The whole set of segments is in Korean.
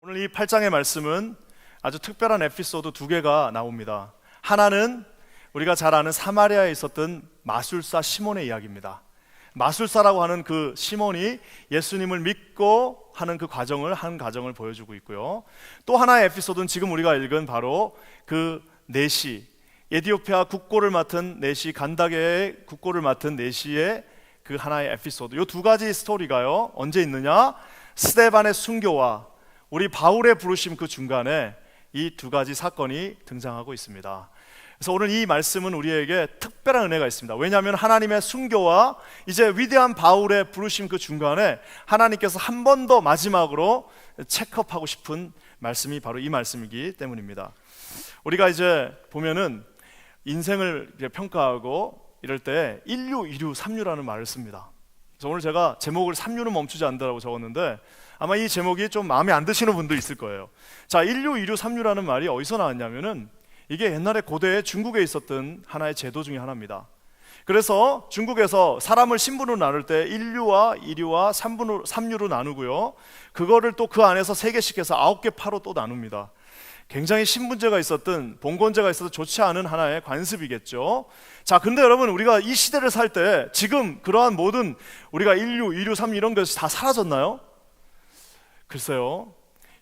오늘 이 8장의 말씀은 아주 특별한 에피소드 두 개가 나옵니다. 하나는 우리가 잘 아는 사마리아에 있었던 마술사 시몬의 이야기입니다. 마술사라고 하는 그 시몬이 예수님을 믿고 하는 그 과정을 보여주고 있고요. 또 하나의 에피소드는 지금 우리가 읽은 바로 그 내시, 에티오피아 국고를 맡은 내시, 간다게의 국고를 맡은 내시의 그 하나의 에피소드. 이 두 가지 스토리가요, 언제 있느냐? 스데반의 순교와 우리 바울의 부르심 그 중간에 이 두 가지 사건이 등장하고 있습니다. 그래서 오늘 이 말씀은 우리에게 특별한 은혜가 있습니다. 왜냐하면 하나님의 순교와 이제 위대한 바울의 부르심 그 중간에 하나님께서 한 번 더 마지막으로 체크업하고 싶은 말씀이 바로 이 말씀이기 때문입니다. 우리가 이제 보면은 인생을 평가하고 이럴 때 인류, 이류, 삼류라는 말을 씁니다. 그래서 오늘 제가 제목을 삼류는 멈추지 않는다라고 적었는데 아마 이 제목이 좀 마음에 안 드시는 분도 있을 거예요. 자, 인류, 이류, 삼류라는 말이 어디서 나왔냐면은 이게 옛날에 고대에 중국에 있었던 하나의 제도 중에 하나입니다. 그래서 중국에서 사람을 신분으로 나눌 때 인류와 이류와 삼류로 나누고요, 그거를 또 그 안에서 3개씩 해서 9개 파로 또 나눕니다. 굉장히 신분제가 있었던, 봉건제가 있어서 좋지 않은 하나의 관습이겠죠. 자, 근데 여러분, 우리가 이 시대를 살 때 지금 그러한 모든 우리가 인류, 이류, 삼류 이런 것이 다 사라졌나요? 글쎄요.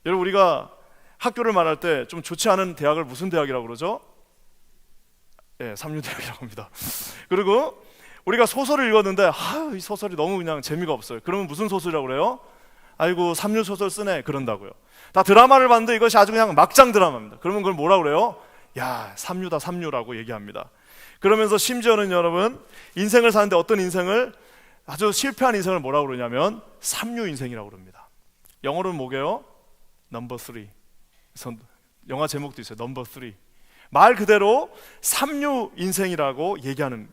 여러분, 우리가 학교를 말할 때 좀 좋지 않은 대학을 무슨 대학이라고 그러죠? 예, 삼류대학이라고 합니다. 그리고 우리가 소설을 읽었는데 이 소설이 너무 그냥 재미가 없어요. 그러면 무슨 소설이라고 그래요? 아이고, 삼류 소설 쓰네, 그런다고요. 다 드라마를 봤는데 이것이 아주 그냥 막장 드라마입니다. 그러면 그걸 뭐라고 그래요? 야, 삼류다, 삼류라고 얘기합니다. 그러면서 심지어는 여러분, 인생을 사는데 어떤 인생을, 아주 실패한 인생을 뭐라고 그러냐면 삼류 인생이라고 그럽니다. 영어로는 뭐게요? 넘버 3. 영화 제목도 있어요. 넘버 3. 말 그대로 삼류 인생이라고 얘기하는.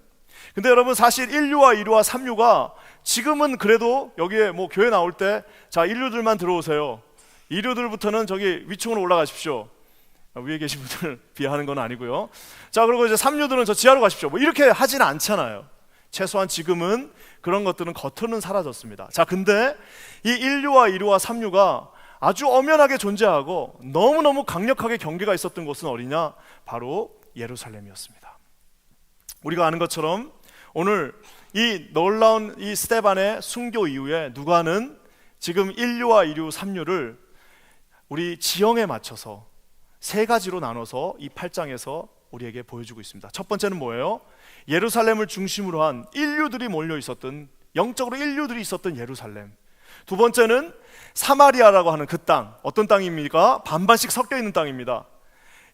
근데 여러분, 사실 인류와 이류와 삼류가 지금은 그래도 여기에 뭐 교회 나올 때 자, 인류들만 들어오세요, 이류들부터는 저기 위층으로 올라가십시오, 위에 계신 분들 비하하는 건 아니고요. 자, 그리고 이제 삼류들은 저 지하로 가십시오, 뭐 이렇게 하지는 않잖아요. 최소한 지금은 그런 것들은 겉으로는 사라졌습니다. 자, 근데 이 인류와 이류와 삼류가 아주 엄연하게 존재하고 너무너무 강력하게 경계가 있었던 곳은 어디냐? 바로 예루살렘이었습니다. 우리가 아는 것처럼 오늘 이 놀라운 이 스데반의 순교 이후에 누가는 지금 인류와 이류, 삼류를 우리 지형에 맞춰서 3가지로 나눠서 이 8장에서 우리에게 보여주고 있습니다. 첫 번째는 뭐예요? 예루살렘을 중심으로 한 인류들이 몰려 있었던, 영적으로 인류들이 있었던 예루살렘. 두 번째는 사마리아라고 하는 그 땅. 어떤 땅입니까? 반반씩 섞여 있는 땅입니다.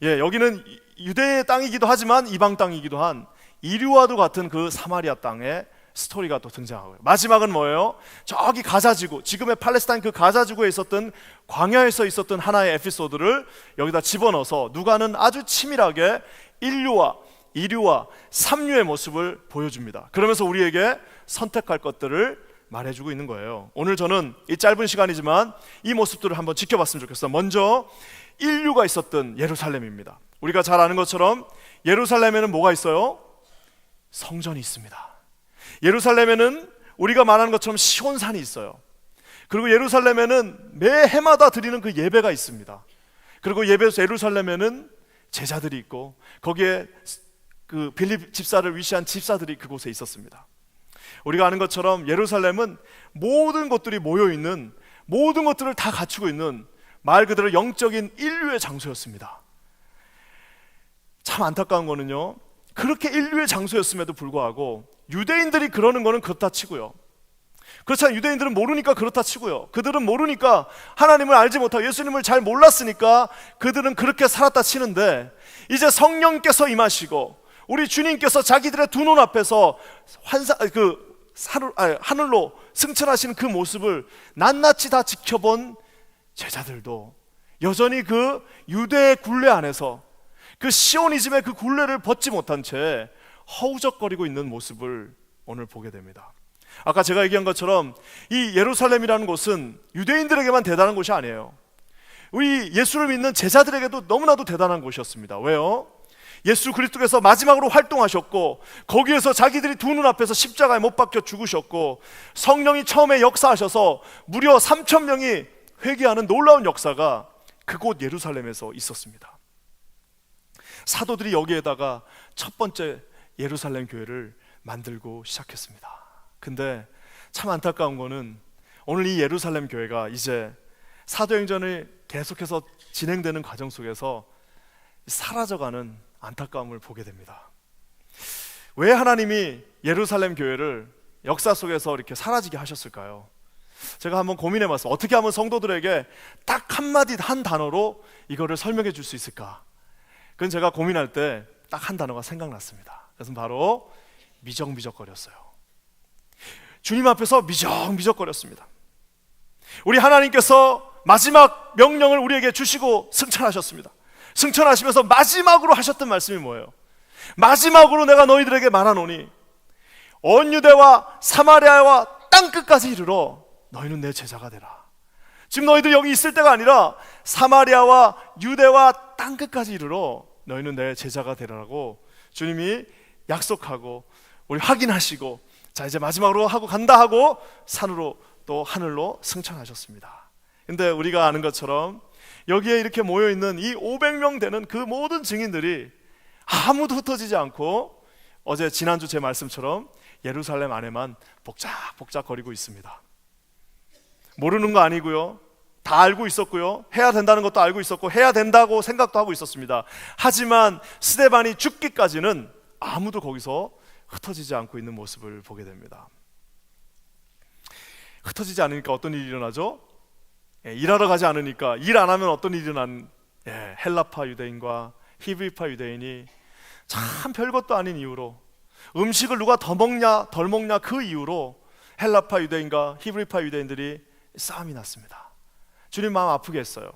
예, 여기는 유대의 땅이기도 하지만 이방 땅이기도 한 이류와도 같은 그 사마리아 땅의 스토리가 또 등장하고요. 마지막은 뭐예요? 저기 가자지구, 지금의 팔레스타인 그 가자지구에 있었던, 광야에서 있었던 하나의 에피소드를 여기다 집어넣어서 누가는 아주 치밀하게 인류와 이류와 삼류의 모습을 보여줍니다. 그러면서 우리에게 선택할 것들을 말해주고 있는 거예요. 오늘 저는 이 짧은 시간이지만 이 모습들을 한번 지켜봤으면 좋겠어요. 먼저 인류가 있었던 예루살렘입니다. 우리가 잘 아는 것처럼 예루살렘에는 뭐가 있어요? 성전이 있습니다. 예루살렘에는 우리가 말하는 것처럼 시온산이 있어요. 그리고 예루살렘에는 매 해마다 드리는 그 예배가 있습니다. 그리고 예루살렘에는 제자들이 있고 거기에 그 빌립 집사를 위시한 집사들이 그곳에 있었습니다. 우리가 아는 것처럼 예루살렘은 모든 것들이 모여있는, 모든 것들을 다 갖추고 있는 말 그대로 영적인 인류의 장소였습니다. 참 안타까운 거는요, 그렇게 인류의 장소였음에도 불구하고 유대인들이 그러는 거는 그렇다 치고요, 그렇잖아요. 유대인들은 모르니까 그렇다 치고요, 그들은 모르니까, 하나님을 알지 못하고 예수님을 잘 몰랐으니까 그들은 그렇게 살았다 치는데, 이제 성령께서 임하시고 우리 주님께서 자기들의 두 눈 앞에서 하늘로 승천하시는 그 모습을 낱낱이 다 지켜본 제자들도 여전히 그 유대의 굴레 안에서 그 시오니즘의 그 굴레를 벗지 못한 채 허우적거리고 있는 모습을 오늘 보게 됩니다. 아까 제가 얘기한 것처럼 이 예루살렘이라는 곳은 유대인들에게만 대단한 곳이 아니에요. 우리 예수를 믿는 제자들에게도 너무나도 대단한 곳이었습니다. 왜요? 예수 그리스도께서 마지막으로 활동하셨고 거기에서 자기들이 두 눈앞에서 십자가에 못 박혀 죽으셨고 성령이 처음에 역사하셔서 무려 3,000명이 회개하는 놀라운 역사가 그곳 예루살렘에서 있었습니다. 사도들이 여기에다가 첫 번째 예루살렘 교회를 만들고 시작했습니다. 근데 참 안타까운 거는 오늘 이 예루살렘 교회가 이제 사도행전이 계속해서 진행되는 과정 속에서 사라져가는 안타까움을 보게 됩니다. 왜 하나님이 예루살렘 교회를 역사 속에서 이렇게 사라지게 하셨을까요? 제가 한번 고민해 봤어요. 어떻게 하면 성도들에게 딱 한마디, 한 단어로 이거를 설명해 줄 수 있을까? 그건 제가 고민할 때 딱 한 단어가 생각났습니다. 그래서 바로 미적미적거렸어요. 주님 앞에서 미적미적거렸습니다. 우리 하나님께서 마지막 명령을 우리에게 주시고 승천하셨습니다. 승천하시면서 마지막으로 하셨던 말씀이 뭐예요? 마지막으로 내가 너희들에게 말하노니 온 유대와 사마리아와 땅끝까지 이르러 너희는 내 제자가 되라. 지금 너희들 여기 있을 때가 아니라 사마리아와 유대와 땅끝까지 이르러 너희는 내 제자가 되라라고 주님이 약속하고 우리 확인하시고, 자 이제 마지막으로 하고 간다 하고 산으로 또 하늘로 승천하셨습니다. 근데 우리가 아는 것처럼 여기에 이렇게 모여있는 이 500명 되는 그 모든 증인들이 아무도 흩어지지 않고 어제 지난주 제 말씀처럼 예루살렘 안에만 복작복작거리고 있습니다. 모르는 거 아니고요, 다 알고 있었고요, 해야 된다는 것도 알고 있었고 해야 된다고 생각도 하고 있었습니다. 하지만 스데반이 죽기까지는 아무도 거기서 흩어지지 않고 있는 모습을 보게 됩니다. 흩어지지 않으니까 어떤 일이 일어나죠? 일하러 가지 않으니까, 일 안 하면 어떤 일이 일어난, 헬라파 유대인과 히브리파 유대인이 참 별것도 아닌 이유로, 음식을 누가 더 먹냐 덜 먹냐 그 이유로 헬라파 유대인과 히브리파 유대인들이 싸움이 났습니다. 주님 마음 아프게 했어요.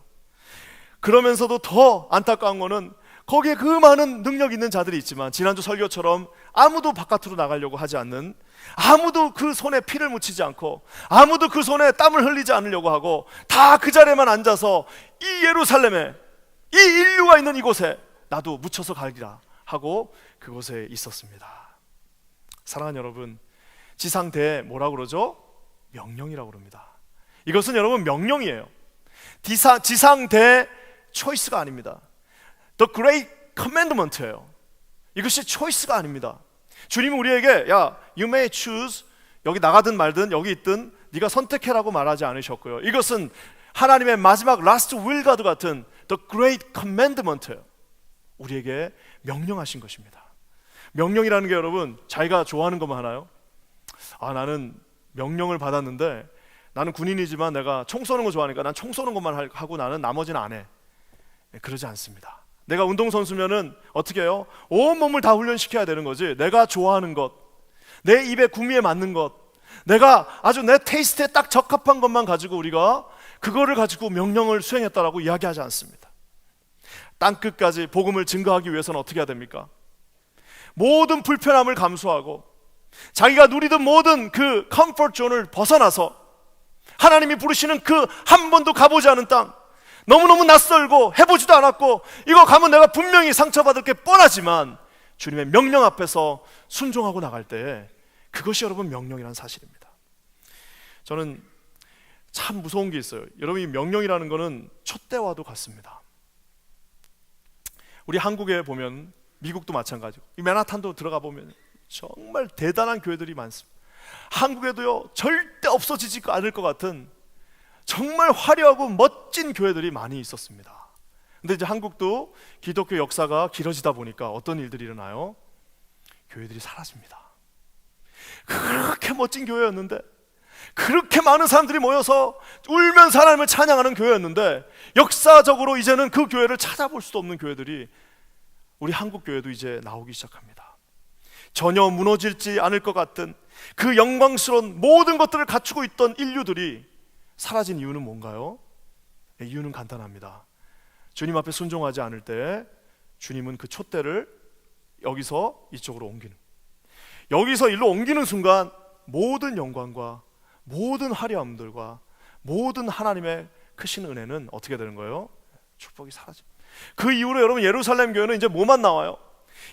그러면서도 더 안타까운 거는 거기에 그 많은 능력 있는 자들이 있지만 지난주 설교처럼 아무도 바깥으로 나가려고 하지 않는, 아무도 그 손에 피를 묻히지 않고 아무도 그 손에 땀을 흘리지 않으려고 하고 다 그 자리에만 앉아서 이 예루살렘에, 이 인류가 있는 이곳에 나도 묻혀서 갈기라 하고 그곳에 있었습니다. 사랑하는 여러분, 지상대 뭐라고 그러죠? 명령이라고 그럽니다. 이것은 여러분 명령이에요. 지상대 초이스가 아닙니다. The Great Commandment예요. 이것이 초이스가 아닙니다. 주님은 우리에게 야, you may choose, 여기 나가든 말든 여기 있든 네가 선택해라고 말하지 않으셨고요. 이것은 하나님의 마지막 Last Will God 같은 The Great Commandment예요. 우리에게 명령하신 것입니다. 명령이라는 게 여러분 자기가 좋아하는 것만 하나요? 나는 명령을 받았는데 나는 군인이지만 내가 총 쏘는 거 좋아하니까 난 총 쏘는 것만 하고 나는 나머지는 안 해. 그러지 않습니다. 내가 운동선수면은 어떻게 해요? 온 몸을 다 훈련시켜야 되는 거지. 내가 좋아하는 것, 내 입에 구미에 맞는 것, 내가 아주 내 테이스트에 딱 적합한 것만 가지고 우리가 그거를 가지고 명령을 수행했다라고 이야기하지 않습니다. 땅끝까지 복음을 증거하기 위해서는 어떻게 해야 됩니까? 모든 불편함을 감수하고 자기가 누리던 모든 그 컴포트 존을 벗어나서 하나님이 부르시는 그 한 번도 가보지 않은 땅, 너무너무 낯설고 해보지도 않았고 이거 가면 내가 분명히 상처받을 게 뻔하지만 주님의 명령 앞에서 순종하고 나갈 때 그것이 여러분 명령이라는 사실입니다. 저는 참 무서운 게 있어요. 여러분, 이 명령이라는 거는 촛대와도 같습니다. 우리 한국에 보면, 미국도 마찬가지고 이 맨하탄도 들어가 보면 정말 대단한 교회들이 많습니다. 한국에도요 절대 없어지지 않을 것 같은 정말 화려하고 멋진 교회들이 많이 있었습니다. 근데 이제 한국도 기독교 역사가 길어지다 보니까 어떤 일들이 일어나요? 교회들이 사라집니다. 그렇게 멋진 교회였는데, 그렇게 많은 사람들이 모여서 울면서 하나님을 찬양하는 교회였는데 역사적으로 이제는 그 교회를 찾아볼 수도 없는 교회들이 우리 한국 교회도 이제 나오기 시작합니다. 전혀 무너질지 않을 것 같은 그 영광스러운 모든 것들을 갖추고 있던 인류들이 사라진 이유는 뭔가요? 이유는 간단합니다. 주님 앞에 순종하지 않을 때 주님은 그 촛대를 여기서 이쪽으로 옮기는, 여기서 일로 옮기는 순간 모든 영광과 모든 화려함들과 모든 하나님의 크신 은혜는 어떻게 되는 거예요? 축복이 사라집니다. 그 이후로 여러분 예루살렘 교회는 이제 뭐만 나와요?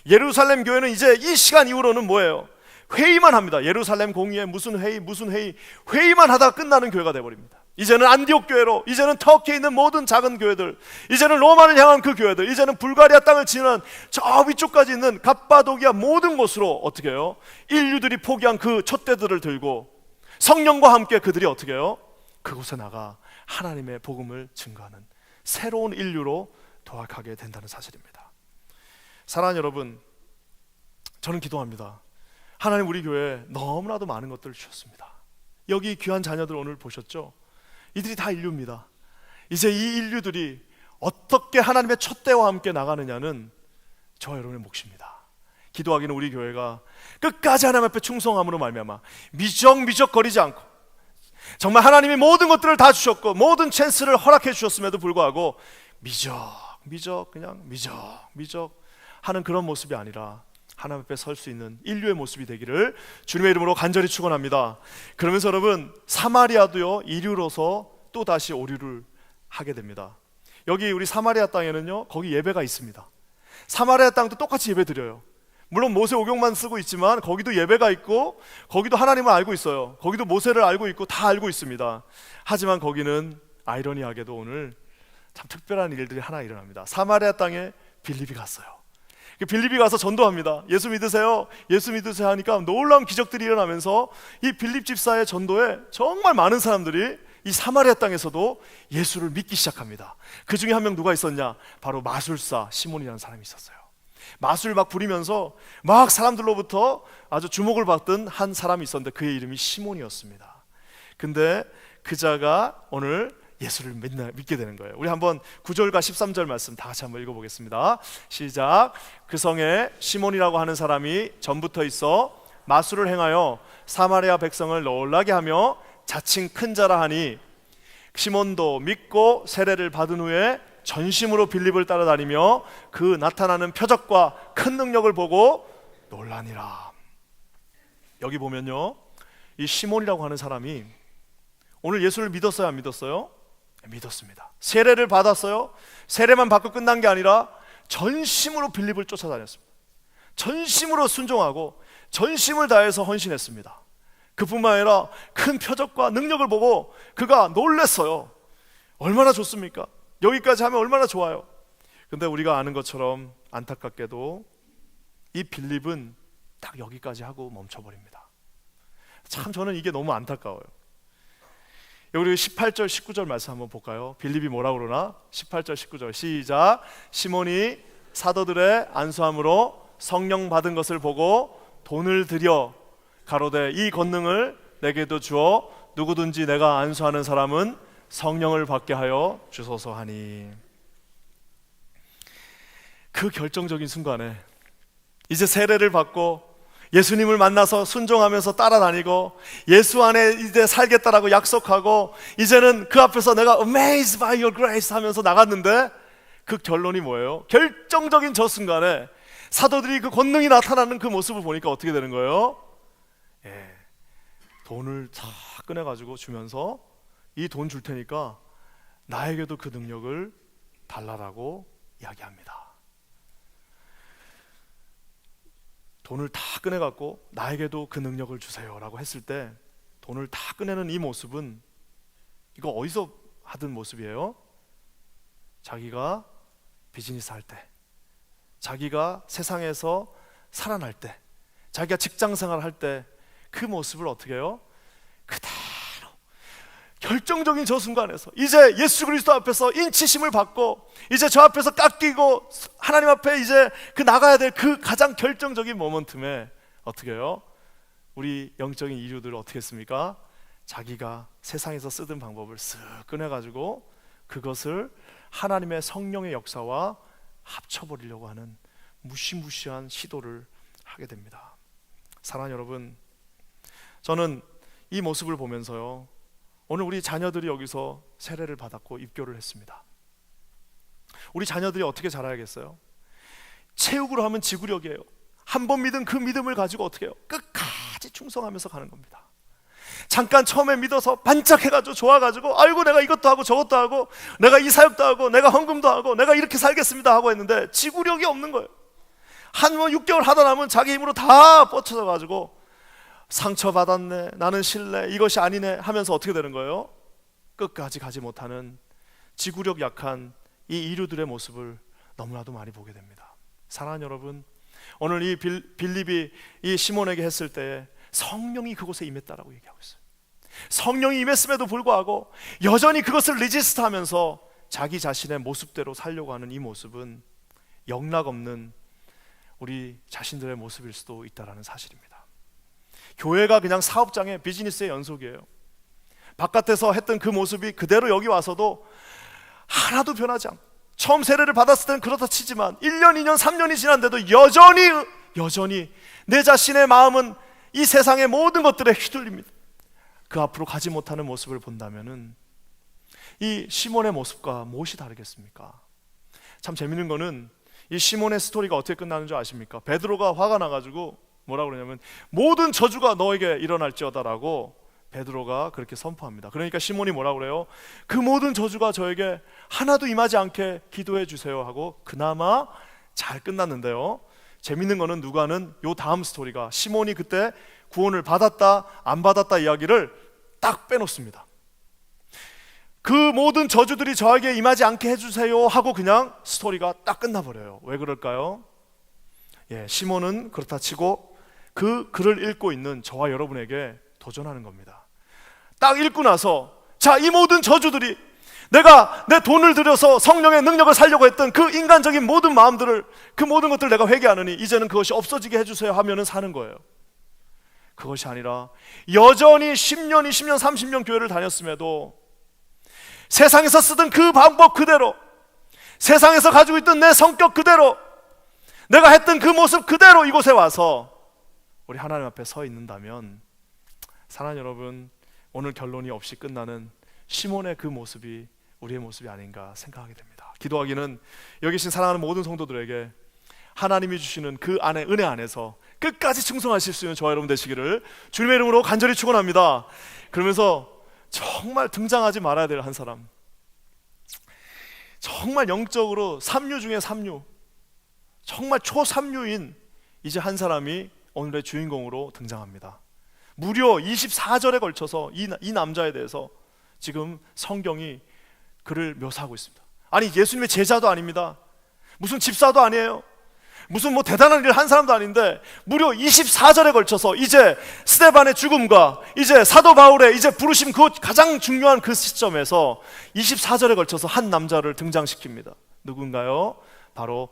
예루살렘 교회는 이제 이 시간 이후로는 뭐예요? 회의만 합니다. 예루살렘 공의회 무슨 회의 회의만 하다가 끝나는 교회가 되어버립니다. 이제는 안디옥 교회로, 이제는 터키에 있는 모든 작은 교회들, 이제는 로마를 향한 그 교회들, 이제는 불가리아 땅을 지나는 저 위쪽까지 있는 갑바도기아 모든 곳으로 어떻게 해요? 인류들이 포기한 그 촛대들을 들고 성령과 함께 그들이 어떻게 해요? 그곳에 나가 하나님의 복음을 증거하는 새로운 인류로 도약하게 된다는 사실입니다. 사랑하는 여러분, 저는 기도합니다. 하나님 우리 교회에 너무나도 많은 것들을 주셨습니다. 여기 귀한 자녀들 오늘 보셨죠? 이들이 다 인류입니다. 이제 이 인류들이 어떻게 하나님의 촛대와 함께 나가느냐는 저와 여러분의 몫입니다. 기도하기는 우리 교회가 끝까지 하나님 앞에 충성함으로 말미암아 미적거리지 않고, 정말 하나님이 모든 것들을 다 주셨고 모든 찬스를 허락해 주셨음에도 불구하고 그냥 미적 하는 그런 모습이 아니라 하나님 앞에 설 수 있는 인류의 모습이 되기를 주님의 이름으로 간절히 축원합니다. 그러면서 여러분, 사마리아도요 이류로서 또 다시 오류를 하게 됩니다. 여기 우리 사마리아 땅에는요 거기 예배가 있습니다. 사마리아 땅도 똑같이 예배 드려요. 물론 모세 오경만 쓰고 있지만 거기도 예배가 있고 거기도 하나님을 알고 있어요. 거기도 모세를 알고 있고 다 알고 있습니다. 하지만 거기는 아이러니하게도 오늘 참 특별한 일들이 하나 일어납니다. 사마리아 땅에 빌립이 갔어요. 빌립이 가서 전도합니다. 예수 믿으세요, 예수 믿으세요 하니까 놀라운 기적들이 일어나면서 이 빌립 집사의 전도에 정말 많은 사람들이 이 사마리아 땅에서도 예수를 믿기 시작합니다. 그 중에 한 명 누가 있었냐? 바로 마술사 시몬이라는 사람이 있었어요. 마술 막 부리면서 막 사람들로부터 아주 주목을 받던 한 사람이 있었는데 그의 이름이 시몬이었습니다. 근데 그 자가 오늘 예수를 믿게 되는 거예요. 우리 한번 9절과 13절 말씀 다 같이 한번 읽어보겠습니다. 시작. 그 성에 시몬이라고 하는 사람이 전부터 있어 마술을 행하여 사마리아 백성을 놀라게 하며 자칭 큰 자라 하니, 시몬도 믿고 세례를 받은 후에 전심으로 빌립을 따라다니며 그 나타나는 표적과 큰 능력을 보고 놀라니라. 여기 보면요, 이 시몬이라고 하는 사람이 오늘 예수를 믿었어요, 안 믿었어요? 믿었습니다. 세례를 받았어요. 세례만 받고 끝난 게 아니라 전심으로 빌립을 쫓아다녔습니다. 전심으로 순종하고 전심을 다해서 헌신했습니다. 그뿐만 아니라 큰 표적과 능력을 보고 그가 놀랐어요. 얼마나 좋습니까? 여기까지 하면 얼마나 좋아요. 근데 우리가 아는 것처럼 안타깝게도 이 빌립은 딱 여기까지 하고 멈춰버립니다. 참 저는 이게 너무 안타까워요. 우리 18절 19절 말씀 한번 볼까요? 빌립이 뭐라고 그러나? 18절 19절 시작. 시몬이 사도들의 안수함으로 성령 받은 것을 보고 돈을 들여 가로되 이 권능을 내게도 주어 누구든지 내가 안수하는 사람은 성령을 받게 하여 주소서 하니. 그 결정적인 순간에 이제 세례를 받고 예수님을 만나서 순종하면서 따라다니고 예수 안에 이제 살겠다라고 약속하고 이제는 그 앞에서 내가 amazed by your grace 하면서 나갔는데 그 결론이 뭐예요? 결정적인 저 순간에 사도들이 그 권능이 나타나는 그 모습을 보니까 어떻게 되는 거예요? 돈을 다 꺼내가지고 주면서 이 돈 줄 테니까 나에게도 그 능력을 달라라고 이야기합니다. 돈을 다 꺼내갖고 나에게도 그 능력을 주세요 라고 했을 때 돈을 다 꺼내는 이 모습은 이거 어디서 하던 모습이에요? 자기가 비즈니스 할 때, 자기가 세상에서 살아날 때, 자기가 직장생활 할 때 그 모습을 어떻게 해요? 그대로 결정적인 저 순간에서 이제 예수 그리스도 앞에서 인치심을 받고 이제 저 앞에서 깎이고 하나님 앞에 이제 그 나가야 될 그 가장 결정적인 모먼텀에 어떻게 해요? 우리 영적인 이류들을 어떻게 했습니까? 자기가 세상에서 쓰던 방법을 쓱 꺼내가지고 그것을 하나님의 성령의 역사와 합쳐버리려고 하는 무시무시한 시도를 하게 됩니다. 사랑하는 여러분, 저는 이 모습을 보면서요, 오늘 우리 자녀들이 여기서 세례를 받았고 입교를 했습니다. 우리 자녀들이 어떻게 자라야겠어요? 체육으로 하면 지구력이에요. 한 번 믿은 그 믿음을 가지고 어떻게 해요? 끝까지 충성하면서 가는 겁니다. 잠깐 처음에 믿어서 반짝해가지고 좋아가지고 아이고 내가 이것도 하고 저것도 하고 내가 이 사역도 하고 내가 헌금도 하고 내가 이렇게 살겠습니다 하고 했는데 지구력이 없는 거예요. 한 6개월 하다 나면 자기 힘으로 다 뻗쳐져가지고 상처받았네, 나는 실례, 이것이 아니네 하면서 어떻게 되는 거예요? 끝까지 가지 못하는 지구력 약한 이 인류들의 모습을 너무나도 많이 보게 됩니다. 사랑하는 여러분, 오늘 이 빌립이 이 시몬에게 했을 때 성령이 그곳에 임했다라고 얘기하고 있어요. 성령이 임했음에도 불구하고 여전히 그것을 리지스트하면서 자기 자신의 모습대로 살려고 하는 이 모습은 영락없는 우리 자신들의 모습일 수도 있다는 사실입니다. 교회가 그냥 사업장의 비즈니스의 연속이에요. 바깥에서 했던 그 모습이 그대로 여기 와서도 하나도 변하지 않고, 처음 세례를 받았을 때는 그렇다 치지만 1년, 2년, 3년이 지났는데도 여전히 내 자신의 마음은 이 세상의 모든 것들에 휘둘립니다. 그 앞으로 가지 못하는 모습을 본다면은 이 시몬의 모습과 무엇이 다르겠습니까? 참 재밌는 거는 이 시몬의 스토리가 어떻게 끝나는 줄 아십니까? 베드로가 화가 나가지고 뭐라 그러냐면 모든 저주가 너에게 일어날지어다라고 베드로가 그렇게 선포합니다. 그러니까 시몬이 뭐라 그래요? 그 모든 저주가 저에게 하나도 임하지 않게 기도해 주세요 하고 그나마 잘 끝났는데요, 재밌는 거는 누가는 요 다음 스토리가 시몬이 그때 구원을 받았다 안 받았다 이야기를 딱 빼놓습니다. 그 모든 저주들이 저에게 임하지 않게 해주세요 하고 그냥 스토리가 딱 끝나버려요. 왜 그럴까요? 시몬은 그렇다 치고 그 글을 읽고 있는 저와 여러분에게 도전하는 겁니다. 딱 읽고 나서 자, 이 모든 저주들이 내가 내 돈을 들여서 성령의 능력을 살려고 했던 그 인간적인 모든 마음들을, 그 모든 것들을 내가 회개하느니 이제는 그것이 없어지게 해주세요 하면은 사는 거예요. 그것이 아니라 여전히 10년, 20년, 30년 교회를 다녔음에도 세상에서 쓰던 그 방법 그대로, 세상에서 가지고 있던 내 성격 그대로, 내가 했던 그 모습 그대로 이곳에 와서 우리 하나님 앞에 서 있는다면, 사랑하는 여러분, 오늘 결론이 없이 끝나는 시몬의 그 모습이 우리의 모습이 아닌가 생각하게 됩니다. 기도하기는 여기 계신 사랑하는 모든 성도들에게 하나님이 주시는 그 안에, 은혜 안에서 끝까지 충성하실 수 있는 저와 여러분 되시기를 주님의 이름으로 간절히 축원합니다. 그러면서 정말 등장하지 말아야 될 한 사람, 정말 영적으로 삼류 중에 삼류, 정말 초삼류인 이제 한 사람이 오늘의 주인공으로 등장합니다. 무려 24절에 걸쳐서 이 남자에 대해서 지금 성경이 그를 묘사하고 있습니다. 아니, 예수님의 제자도 아닙니다. 무슨 집사도 아니에요. 무슨 뭐 대단한 일을 한 사람도 아닌데 무려 24절에 걸쳐서 이제 스데반의 죽음과 이제 사도 바울의 이제 부르심, 그 가장 중요한 그 시점에서 24절에 걸쳐서 한 남자를 등장시킵니다. 누군가요? 바로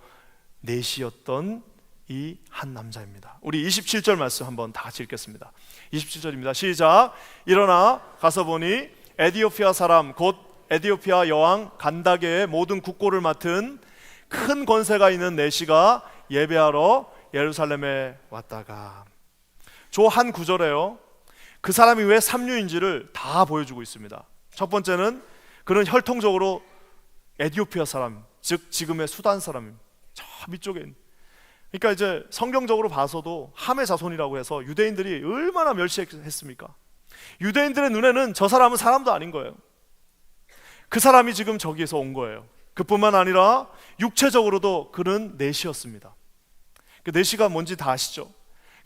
넷이었던 이 한 남자입니다. 우리 27절 말씀 한번 다 같이 읽겠습니다. 27절입니다. 시작. 일어나 가서 보니 에디오피아 사람 곧 에디오피아 여왕 간다게의 모든 국고를 맡은 큰 권세가 있는 넷이가 예배하러 예루살렘에 왔다가, 저 한 구절에요, 그 사람이 왜 삼류인지를 다 보여주고 있습니다. 첫 번째는 그는 혈통적으로 에디오피아 사람, 즉 지금의 수단 사람입니다. 저 밑쪽에 있는. 그러니까 이제 성경적으로 봐서도 함의 자손이라고 해서 유대인들이 얼마나 멸시했습니까? 유대인들의 눈에는 저 사람은 사람도 아닌 거예요. 그 사람이 지금 저기에서 온 거예요. 그뿐만 아니라 육체적으로도 그는 넷이었습니다. 그 넷이가 뭔지 다 아시죠?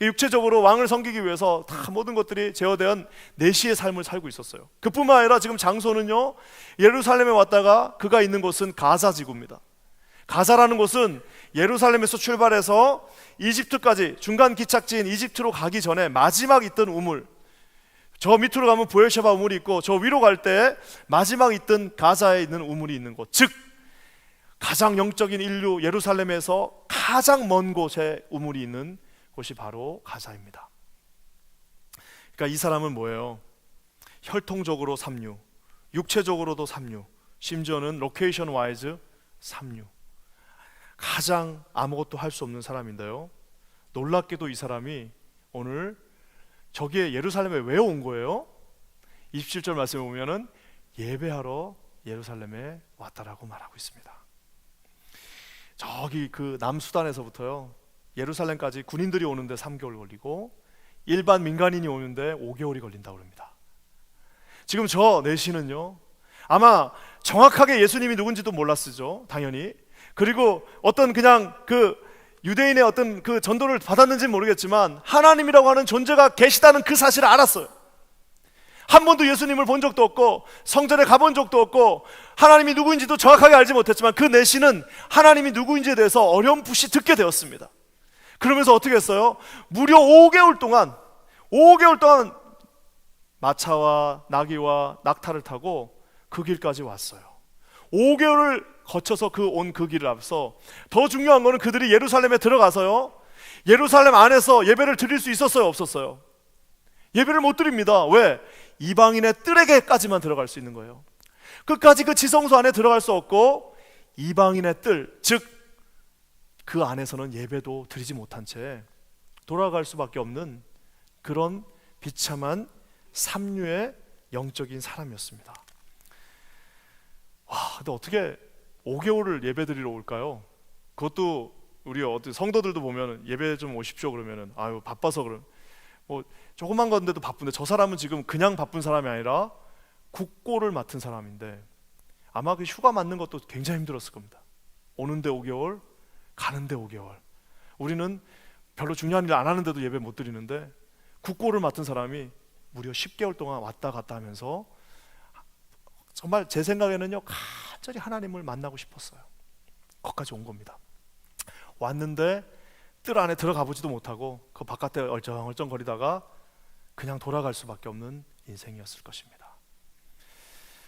육체적으로 왕을 섬기기 위해서 다 모든 것들이 제어된 넷이의 삶을 살고 있었어요. 그뿐만 아니라 지금 장소는요, 예루살렘에 왔다가 그가 있는 곳은 가자 지구입니다. 가자라는 곳은 예루살렘에서 출발해서 이집트까지 중간 기착지인 이집트로 가기 전에 마지막 있던 우물, 저 밑으로 가면 부엘셰바 우물이 있고 저 위로 갈 때 마지막 있던 가자에 있는 우물이 있는 곳, 즉 가장 영적인 인류 예루살렘에서 가장 먼 곳에 우물이 있는 곳이 바로 가자입니다. 그러니까 이 사람은 뭐예요? 혈통적으로 삼류, 육체적으로도 삼류, 심지어는 로케이션 와이즈 삼류, 가장 아무것도 할 수 없는 사람인데요, 놀랍게도 이 사람이 오늘 저기에 예루살렘에 왜 온 거예요? 27절 말씀에 보면은 예배하러 예루살렘에 왔다라고 말하고 있습니다. 저기 그 남수단에서부터요 예루살렘까지 군인들이 오는데 3개월 걸리고 일반 민간인이 오는데 5개월이 걸린다고 합니다. 지금 저 넷이는요 아마 정확하게 예수님이 누군지도 몰랐죠, 당연히. 그리고 어떤 그냥 그 유대인의 어떤 그 전도를 받았는지는 모르겠지만 하나님이라고 하는 존재가 계시다는 그 사실을 알았어요. 한 번도 예수님을 본 적도 없고 성전에 가본 적도 없고 하나님이 누구인지도 정확하게 알지 못했지만 그 내시는 하나님이 누구인지에 대해서 어렴풋이 듣게 되었습니다. 그러면서 어떻게 했어요? 무려 5개월 동안 마차와 나귀와 낙타를 타고 그 길까지 왔어요. 5개월을 거쳐서 온 그 길을 앞서 더 중요한 거는 그들이 예루살렘에 들어가서요, 예루살렘 안에서 예배를 드릴 수 있었어요, 없었어요? 예배를 못 드립니다. 왜? 이방인의 뜰에게까지만 들어갈 수 있는 거예요. 끝까지 그 지성소 안에 들어갈 수 없고 이방인의 뜰, 즉 그 안에서는 예배도 드리지 못한 채 돌아갈 수밖에 없는 그런 비참한 삼류의 영적인 사람이었습니다. 와, 근데 어떻게 5개월을 예배 드리러 올까요? 그것도 우리 어디 성도들도 보면 예배 좀 오십시오 그러면은 아유 바빠서 그럼 뭐 조그만 건데도 바쁜데 저 사람은 지금 그냥 바쁜 사람이 아니라 국고를 맡은 사람인데 아마 그 휴가 맞는 것도 굉장히 힘들었을 겁니다. 오는데 5개월, 가는데 5개월. 우리는 별로 중요한 일 안 하는데도 예배 못 드리는데 국고를 맡은 사람이 무려 10개월 동안 왔다 갔다 하면서 정말 제 생각에는요 간절히 하나님을 만나고 싶었어요. 거기까지 온 겁니다. 왔는데 뜰 안에 들어가 보지도 못하고 그 바깥에 얼쩡얼쩡 거리다가 그냥 돌아갈 수밖에 없는 인생이었을 것입니다.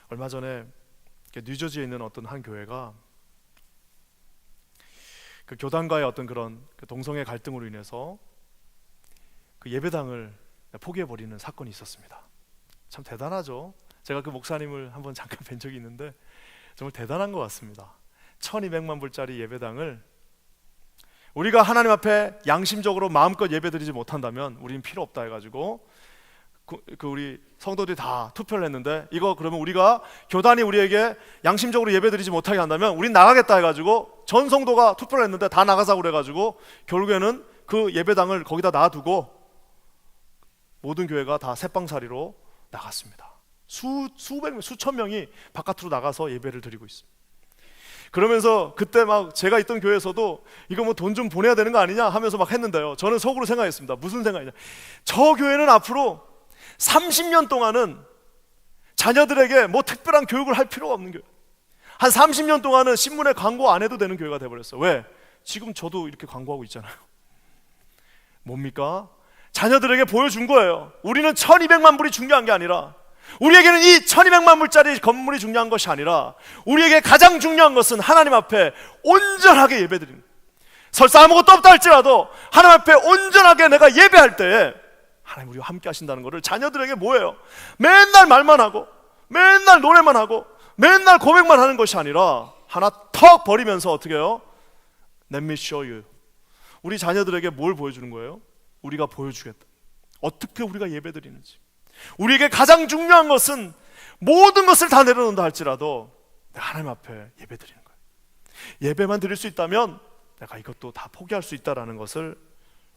얼마 전에 뉴저지에 있는 어떤 한 교회가 그 교단과의 어떤 그런 동성애 갈등으로 인해서 그 예배당을 포기해버리는 사건이 있었습니다. 참 대단하죠. 제가 그 목사님을 한번 잠깐 뵌 적이 있는데 정말 대단한 것 같습니다. 1200만 불짜리 예배당을 우리가 하나님 앞에 양심적으로 마음껏 예배드리지 못한다면 우리는 필요 없다 해가지고 우리 성도들이 다 투표를 했는데 이거 그러면 우리가 교단이 우리에게 양심적으로 예배드리지 못하게 한다면 우린 나가겠다 해가지고 전 성도가 투표를 했는데 다 나가자고 그래가지고 결국에는 그 예배당을 거기다 놔두고 모든 교회가 다 새빵살이로 나갔습니다. 수천 명이 바깥으로 나가서 예배를 드리고 있습니다. 그러면서 그때 막 제가 있던 교회에서도 이거 뭐 돈 좀 보내야 되는 거 아니냐 하면서 막 했는데요, 저는 속으로 생각했습니다. 무슨 생각이냐, 저 교회는 앞으로 30년 동안은 자녀들에게 뭐 특별한 교육을 할 필요가 없는 교회, 한 30년 동안은 신문에 광고 안 해도 되는 교회가 돼버렸어요. 왜? 지금 저도 이렇게 광고하고 있잖아요. 뭡니까? 자녀들에게 보여준 거예요. 우리는 1200만 불이 중요한 게 아니라, 우리에게는 이 1200만 불짜리 건물이 중요한 것이 아니라 우리에게 가장 중요한 것은 하나님 앞에 온전하게 예배드리는 거예요. 설사 아무것도 없다 할지라도 하나님 앞에 온전하게 내가 예배할 때에 하나님 우리와 함께 하신다는 것을 자녀들에게 뭐예요? 맨날 말만 하고 맨날 노래만 하고 맨날 고백만 하는 것이 아니라 하나 턱 버리면서 어떻게 해요? Let me show you. 우리 자녀들에게 뭘 보여주는 거예요? 우리가 보여주겠다. 어떻게 우리가 예배드리는지. 우리에게 가장 중요한 것은 모든 것을 다 내려놓는다 할지라도 내가 하나님 앞에 예배드리는 거예요. 예배만 드릴 수 있다면 내가 이것도 다 포기할 수 있다는 것을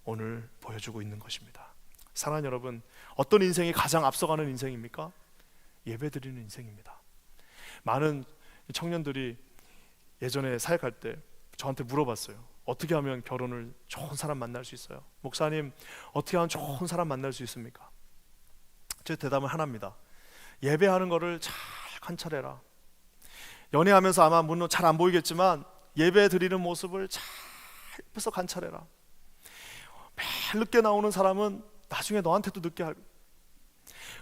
오늘 보여주고 있는 것입니다. 사랑하는 여러분, 어떤 인생이 가장 앞서가는 인생입니까? 예배드리는 인생입니다. 많은 청년들이 예전에 사역할 때 저한테 물어봤어요. 어떻게 하면 결혼을 좋은 사람 만날 수 있어요? 목사님, 어떻게 하면 좋은 사람 만날 수 있습니까? 제 대답은 하나입니다. 예배하는 거를 잘 관찰해라. 연애하면서 아마 물론 잘 안 보이겠지만 예배 드리는 모습을 잘 옆에서 관찰해라. 매일 늦게 나오는 사람은 나중에 너한테도 늦게 하고,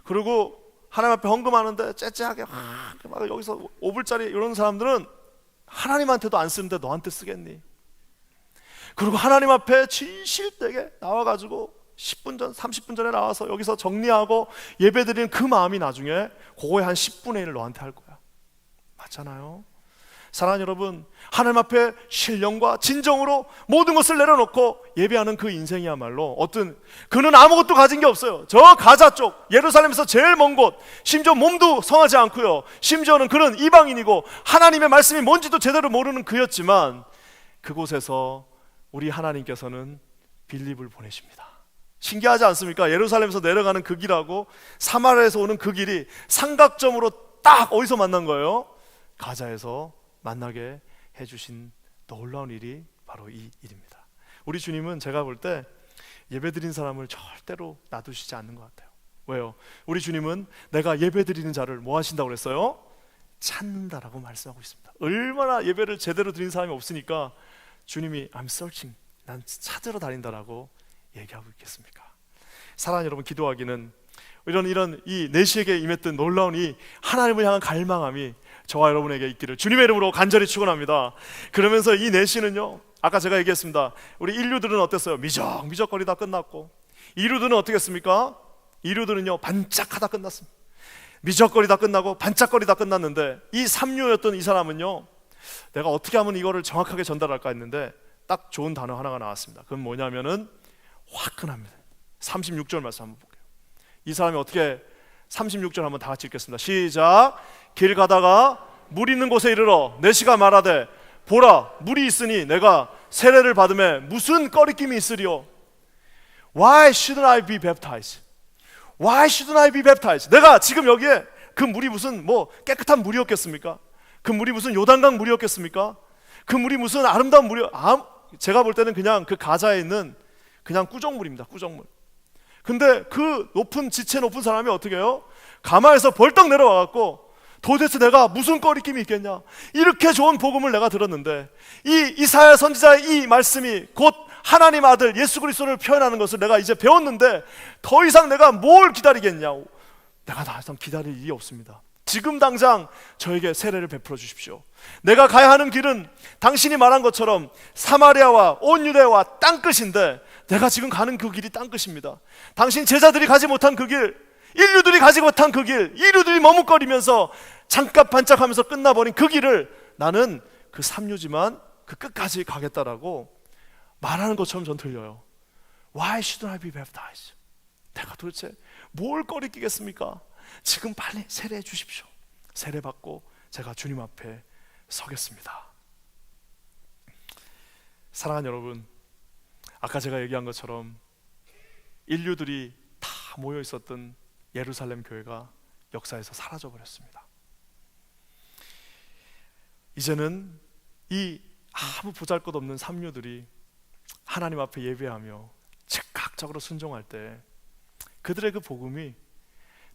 그리고 하나님 앞에 헌금하는데 째째하게 막 여기서 5불짜리 이런 사람들은 하나님한테도 안 쓰는데 너한테 쓰겠니? 그리고 하나님 앞에 진실되게 나와가지고 10분 전, 30분 전에 나와서 여기서 정리하고 예배드리는 그 마음이 나중에 그거의 한 10분의 1을 너한테 할 거야. 맞잖아요. 사랑하는 여러분, 하나님 앞에 신령과 진정으로 모든 것을 내려놓고 예배하는 그 인생이야말로 그는 아무것도 가진 게 없어요. 저 가자 쪽 예루살렘에서 제일 먼 곳, 심지어 몸도 성하지 않고요, 심지어는 그는 이방인이고 하나님의 말씀이 뭔지도 제대로 모르는 그였지만 그곳에서 우리 하나님께서는 빌립을 보내십니다. 신기하지 않습니까? 예루살렘에서 내려가는 그 길하고 사마리아에서 오는 그 길이 삼각점으로 딱 어디서 만난 거예요? 가자에서 만나게 해주신 놀라운 일이 바로 이 일입니다. 우리 주님은 제가 볼 때 예배드린 사람을 절대로 놔두시지 않는 것 같아요. 왜요? 우리 주님은 내가 예배드리는 자를 뭐 하신다고 그랬어요? 찾는다라고 말씀하고 있습니다. 얼마나 예배를 제대로 드리는 사람이 없으니까 주님이 I'm searching, 난 찾으러 다닌다라고 얘기하고 있겠습니까? 사랑하는 여러분, 기도하기는 이런 이 내시에게 임했던 놀라운 이 하나님을 향한 갈망함이 저와 여러분에게 있기를 주님의 이름으로 간절히 축원합니다. 그러면서 이 내시는요, 아까 제가 얘기했습니다. 우리 인류들은 어땠어요? 미적미적거리다 끝났고, 이류들은 어떻게 했습니까? 이류들은요 반짝하다 끝났습니다. 미적거리다 끝나고 반짝거리다 끝났는데, 이 삼류였던 이 사람은요, 내가 어떻게 하면 이거를 정확하게 전달할까 했는데 딱 좋은 단어 하나가 나왔습니다. 그건 뭐냐면은 화끈합니다. 36절 말씀 한번 볼게요. 이 사람이 어떻게, 36절 한번 다 같이 읽겠습니다. 시작. 길 가다가 물 있는 곳에 이르러 내시가 말하되 보라, 물이 있으니 내가 세례를 받음에 무슨 꺼리낌이 있으리요? Why shouldn't I be baptized? Why shouldn't I be baptized? 내가 지금 여기에 그 물이 무슨 뭐 깨끗한 물이었겠습니까? 그 물이 무슨 요단강 물이었겠습니까? 그 물이 무슨 아름다운 물이, 제가 볼 때는 그냥 그 가자에 있는 그냥 꾸정물입니다. 꾸정물. 근데 그 높은, 지체 높은 사람이 어떻게 해요? 가마에서 벌떡 내려와갖고 도대체 내가 무슨 꺼리낌이 있겠냐, 이렇게 좋은 복음을 내가 들었는데 이 이사야 선지자의 이 말씀이 곧 하나님 아들 예수 그리스도를 표현하는 것을 내가 이제 배웠는데 더 이상 내가 뭘 기다리겠냐고. 내가 더 이상 기다릴 일이 없습니다. 지금 당장 저에게 세례를 베풀어 주십시오. 내가 가야 하는 길은 당신이 말한 것처럼 사마리아와 온 유대와 땅끝인데 내가 지금 가는 그 길이 땅끝입니다. 당신 제자들이 가지 못한 그 길, 인류들이 가지 못한 그 길, 인류들이 머뭇거리면서 잠깐 반짝하면서 끝나버린 그 길을 나는 그 삼류지만 그 끝까지 가겠다라고 말하는 것처럼 전 들려요. Why shouldn't I be baptized? 내가 도대체 뭘 꺼리끼겠습니까? 지금 빨리 세례해 주십시오. 세례 받고 제가 주님 앞에 서겠습니다. 사랑하는 여러분, 아까 제가 얘기한 것처럼 인류들이 다 모여 있었던 예루살렘 교회가 역사에서 사라져 버렸습니다. 이제는 이 아무 보잘것없는 삼류들이 하나님 앞에 예배하며 즉각적으로 순종할 때 그들의 그 복음이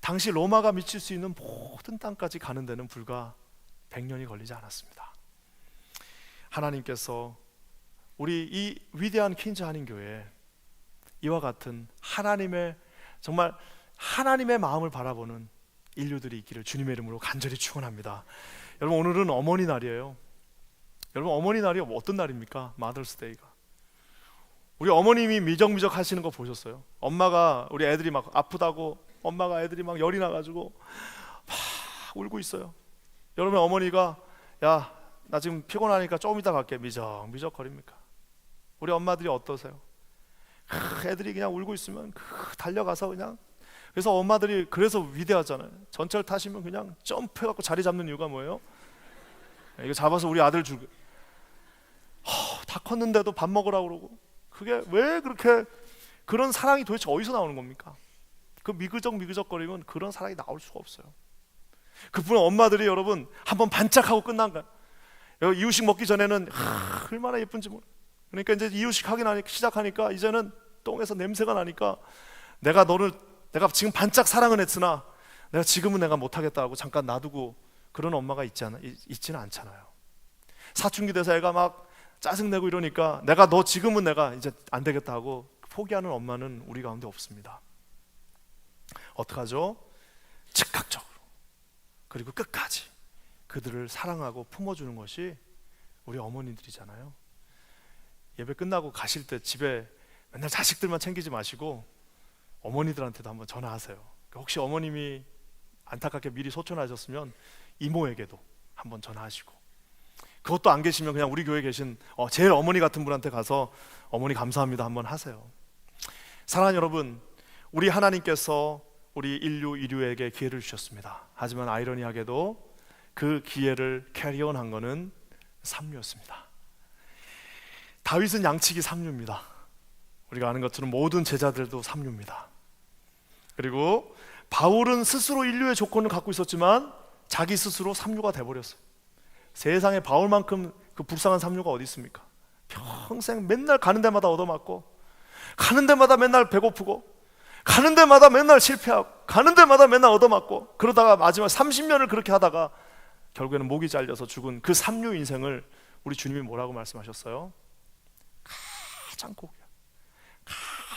당시 로마가 미칠 수 있는 모든 땅까지 가는 데는 불과 100년이 걸리지 않았습니다. 하나님께서 우리 이 위대한 퀸즈 한인교회에 이와 같은 하나님의, 정말 하나님의 마음을 바라보는 인류들이 있기를 주님의 이름으로 간절히 축원합니다. 여러분, 오늘은 어머니 날이에요. 여러분, 어머니 날이 어떤 날입니까? 마더스데이가. 우리 어머님이 미적미적 하시는 거 보셨어요? 엄마가, 우리 애들이 막 아프다고 엄마가 애들이 막 열이 나가지고 막 울고 있어요. 여러분, 어머니가 야, 나 지금 피곤하니까 조금 이따 갈게, 미적미적 거립니까? 우리 엄마들이 어떠세요? 애들이 그냥 울고 있으면 달려가서 그냥, 그래서 엄마들이 그래서 위대하잖아요. 전철 타시면 그냥 점프해갖고 자리 잡는 이유가 뭐예요? 이거 잡아서 우리 아들 주고, 다 컸는데도 밥 먹으라고 그러고. 그게 왜 그렇게, 그런 사랑이 도대체 어디서 나오는 겁니까? 그 미그적거리면 그런 사랑이 나올 수가 없어요. 그뿐 엄마들이 여러분 한번 반짝하고 끝난 거야. 이유식 먹기 전에는 얼마나 예쁜지 모르. 그러니까 이제 이유식 하기 시작하니까 이제는 똥에서 냄새가 나니까 내가 지금 반짝 사랑은 했으나 내가 지금은 내가 못하겠다 하고 잠깐 놔두고 그런 엄마가 있지는 않잖아요. 사춘기 돼서 애가 막 짜증내고 이러니까 너 지금은 내가 이제 안 되겠다 하고 포기하는 엄마는 우리 가운데 없습니다. 어떡하죠? 즉각적으로, 그리고 끝까지 그들을 사랑하고 품어주는 것이 우리 어머니들이잖아요. 예배 끝나고 가실 때 집에 맨날 자식들만 챙기지 마시고 어머니들한테도 한번 전화하세요. 혹시 어머님이 안타깝게 미리 소천하셨으면 이모에게도 한번 전화하시고, 그것도 안 계시면 그냥 우리 교회에 계신 제일 어머니 같은 분한테 가서 어머니 감사합니다 한번 하세요. 사랑하는 여러분, 우리 하나님께서 우리 인류에게 기회를 주셨습니다. 하지만 아이러니하게도 그 기회를 캐리온 한 거는 삼류였습니다. 다윗은 양치기 삼류입니다. 우리가 아는 것처럼 모든 제자들도 삼류입니다. 그리고 바울은 스스로 인류의 조건을 갖고 있었지만 자기 스스로 삼류가 돼버렸어요. 세상에 바울만큼 그 불쌍한 삼류가 어디 있습니까? 평생 맨날 가는 데마다 얻어맞고 가는 데마다 맨날 배고프고 가는 데마다 맨날 실패하고 가는 데마다 맨날 얻어맞고 그러다가 마지막 30년을 그렇게 하다가 결국에는 목이 잘려서 죽은 그 삼류 인생을 우리 주님이 뭐라고 말씀하셨어요?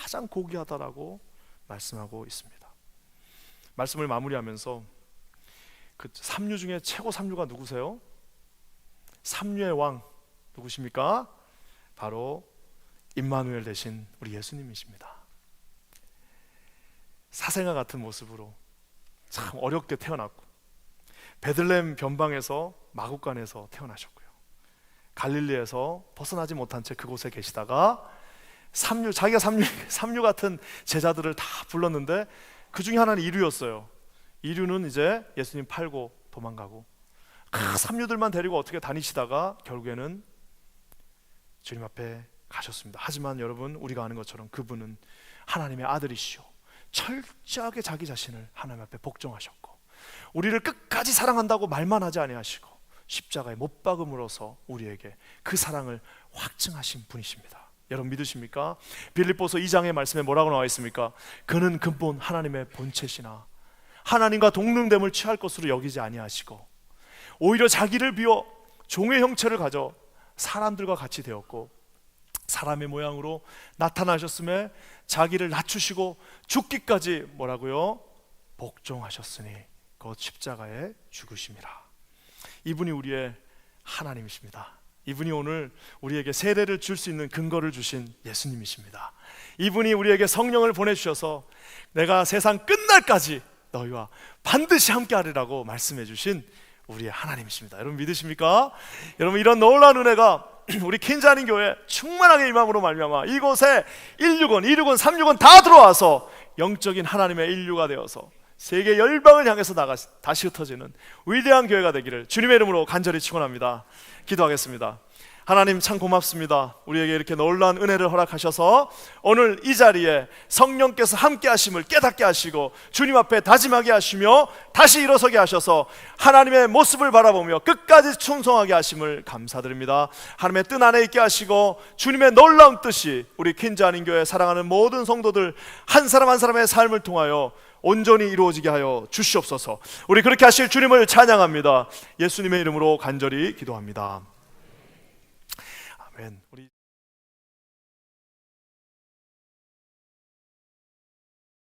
가장 고귀하다라고 말씀하고 있습니다. 말씀을 마무리하면서 그 삼류 중에 최고 삼류가 누구세요? 삼류의 왕 누구십니까? 바로 임마누엘 되신 우리 예수님이십니다. 사생아 같은 모습으로 참 어렵게 태어났고 베들레헴 변방에서 마구간에서 태어나셨고요, 갈릴리에서 벗어나지 못한 채 그곳에 계시다가 자기가 삼류 같은 제자들을 다 불렀는데 그 중에 하나는 이류였어요. 이류는 이제 예수님 팔고 도망가고 그 삼류들만 데리고 어떻게 다니시다가 결국에는 주님 앞에 가셨습니다. 하지만 여러분, 우리가 아는 것처럼 그분은 하나님의 아들이시오. 철저하게 자기 자신을 하나님 앞에 복종하셨고 우리를 끝까지 사랑한다고 말만 하지 아니하시고 십자가에 못 박음으로써 우리에게 그 사랑을 확증하신 분이십니다. 여러분 믿으십니까? 빌립보서 2장의 말씀에 뭐라고 나와 있습니까? 그는 근본 하나님의 본체시나 하나님과 동등됨을 취할 것으로 여기지 아니하시고 오히려 자기를 비워 종의 형체를 가져 사람들과 같이 되었고 사람의 모양으로 나타나셨음에 자기를 낮추시고 죽기까지 뭐라고요? 복종하셨으니 곧 십자가에 죽으심이라. 이분이 우리의 하나님이십니다. 이분이 오늘 우리에게 세례를 줄 수 있는 근거를 주신 예수님이십니다. 이분이 우리에게 성령을 보내주셔서 내가 세상 끝날까지 너희와 반드시 함께하리라고 말씀해 주신 우리의 하나님이십니다. 여러분 믿으십니까? 여러분, 이런 놀라운 은혜가 우리 킨자닌 교회 충만하게 임함으로 말미암아 이곳에 169원, 269원, 369원 다 들어와서 영적인 하나님의 인류가 되어서 세계 열방을 향해서 다시 흩어지는 위대한 교회가 되기를 주님의 이름으로 간절히 축원합니다. 기도하겠습니다. 하나님 참 고맙습니다. 우리에게 이렇게 놀라운 은혜를 허락하셔서 오늘 이 자리에 성령께서 함께 하심을 깨닫게 하시고 주님 앞에 다짐하게 하시며 다시 일어서게 하셔서 하나님의 모습을 바라보며 끝까지 충성하게 하심을 감사드립니다. 하나님의 뜻 안에 있게 하시고 주님의 놀라운 뜻이 우리 퀸자닌 교회 사랑하는 모든 성도들 한 사람 한 사람의 삶을 통하여 온전히 이루어지게 하여 주시옵소서. 우리 그렇게 하실 주님을 찬양합니다. 예수님의 이름으로 간절히 기도합니다. 아멘. 우리